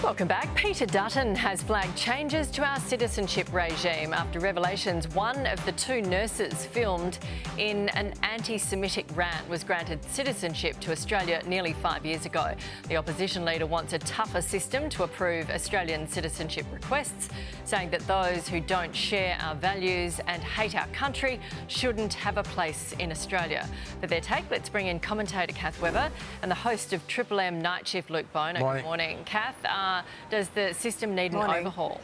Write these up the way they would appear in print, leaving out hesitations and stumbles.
Welcome back. Peter Dutton has flagged changes to our citizenship regime after revelations one of the two nurses filmed in an anti-Semitic rant was granted citizenship to Australia nearly 5 years ago. The opposition leader wants a tougher system to approve Australian citizenship requests, saying that those who don't share our values and hate our country shouldn't have a place in Australia. For their take, let's bring in commentator Cath Webber and the host of Triple M Nightshift, Luke Bona. Morning. Good morning. Cath, does the system need an overhaul?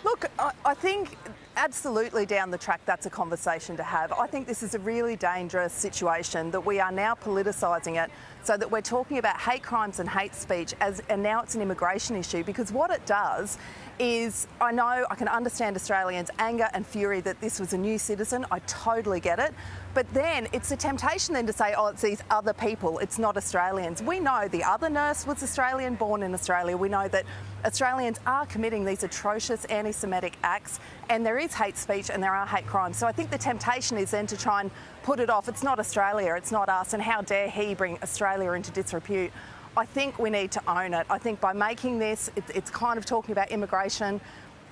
Look, I think absolutely down the track that's a conversation to have. I think this is a really dangerous situation that we are now politicising it so that we're talking about hate crimes and hate speech and now it's an immigration issue, because what it does is, I know I can understand Australians' anger and fury that this was a new citizen. I totally get it. But then it's a temptation then to say, oh, it's these other people, it's not Australians. We know the other nurse was Australian, born in Australia. We know that Australians are committing these atrocious anti-Semitic acts, and there is hate speech and there are hate crimes. So I think the temptation is then to try and put it off. It's not Australia, it's not us, and how dare he bring Australia into disrepute. I think we need to own it. I think by making this, it's kind of talking about immigration.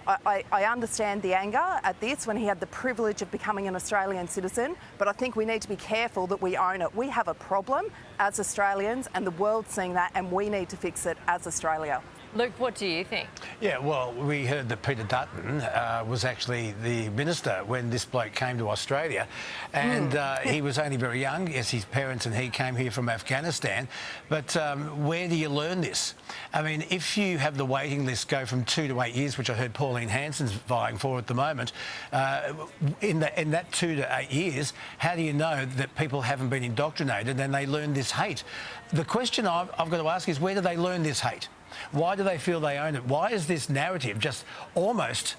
I understand the anger at this when he had the privilege of becoming an Australian citizen, but I think we need to be careful that we own it. We have a problem as Australians and the world's seeing that, and we need to fix it as Australia. Luke, what do you think? Yeah, well, we heard that Peter Dutton was actually the minister when this bloke came to Australia, and he was only very young. Yes, his parents and he came here from Afghanistan, but where do you learn this? I mean, if you have the waiting list go from 2 to 8 years, which I heard Pauline Hanson's vying for at the moment, in that 2 to 8 years, how do you know that people haven't been indoctrinated and they learn this hate? The question I've got to ask is, where do they learn this hate? Why do they feel they own it? Why is this narrative just almost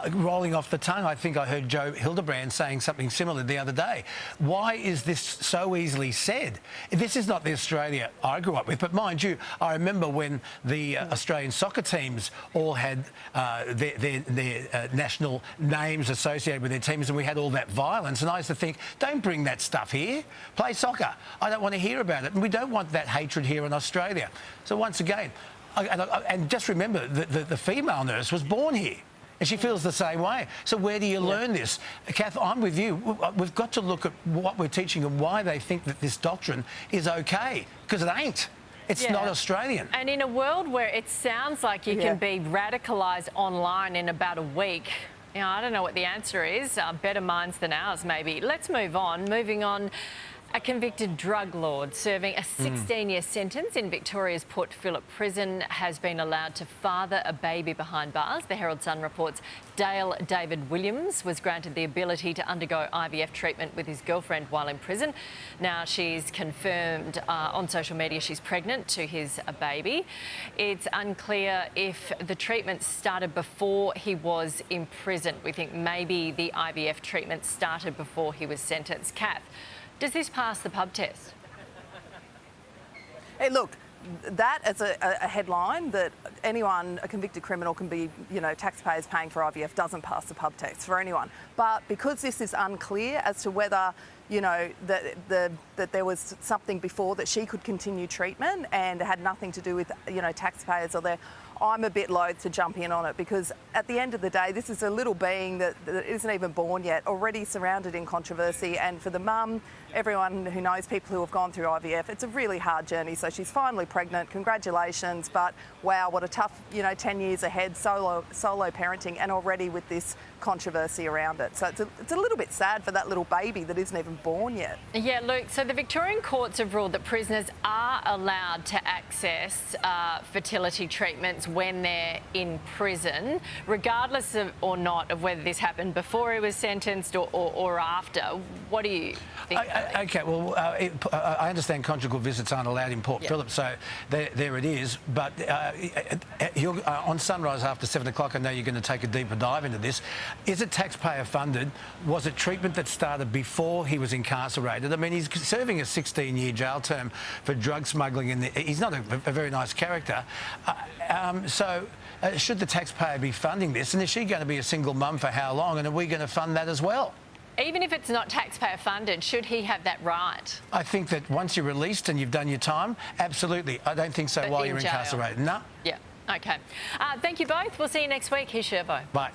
rolling off the tongue? I think I heard Joe Hildebrand saying something similar the other day. Why is this so easily said? This is not the Australia I grew up with, but mind you, I remember when the Australian soccer teams all had their national names associated with their teams, and we had all that violence, and I used to think, don't bring that stuff here. Play soccer. I don't want to hear about it, and we don't want that hatred here in Australia. So once again, and just remember that the female nurse was born here. And she feels the same way. So where do you learn this? Cath, I'm with you. We've got to look at what we're teaching and why they think that this doctrine is okay, because it ain't. It's not Australian. And in a world where it sounds like you can be radicalised online in about a week, you know, I don't know what the answer is. Better minds than ours, maybe. Let's move on. Moving on. A convicted drug lord serving a 16-year sentence in Victoria's Port Phillip prison has been allowed to father a baby behind bars. The Herald Sun reports Dale David Williams was granted the ability to undergo IVF treatment with his girlfriend while in prison. Now she's confirmed on social media she's pregnant to his baby. It's unclear if the treatment started before he was imprisoned. We think maybe the IVF treatment started before he was sentenced. Cath, does this pass the pub test? Hey, look, that as a headline that anyone, a convicted criminal, can be, you know, taxpayers paying for IVF doesn't pass the pub test for anyone. But because this is unclear as to whether, you know, that there was something before that she could continue treatment and had nothing to do with, you know, taxpayers or their, I'm a bit loath to jump in on it, because at the end of the day, this is a little being that isn't even born yet, already surrounded in controversy. And for the mum, everyone who knows people who have gone through IVF, it's a really hard journey. So she's finally pregnant. Congratulations. But wow, what a tough, you know, 10 years ahead, solo parenting, and already with this controversy around it. So it's a little bit sad for that little baby that isn't even born yet. Yeah, Luke, so the Victorian courts have ruled that prisoners are allowed to access fertility treatments when they're in prison, regardless of or not of whether this happened before he was sentenced or after. What do you think? Okay, well, I understand conjugal visits aren't allowed in Port Phillip, so there it is. But on Sunrise after 7 o'clock, I know you're going to take a deeper dive into this. Is it taxpayer funded? Was it treatment that started before he was incarcerated? I mean, he's serving a 16-year jail term for drug smuggling, and he's not a very nice character. So should the taxpayer be funding this? And is she going to be a single mum for how long? And are we going to fund that as well? even if it's not taxpayer funded, should he have that right? I think that once you're released and you've done your time, absolutely. I don't think so But while in you're jail. incarcerated. No. Yeah. Okay. Thank you both. We'll see you next week. Here's Shervo. Bye.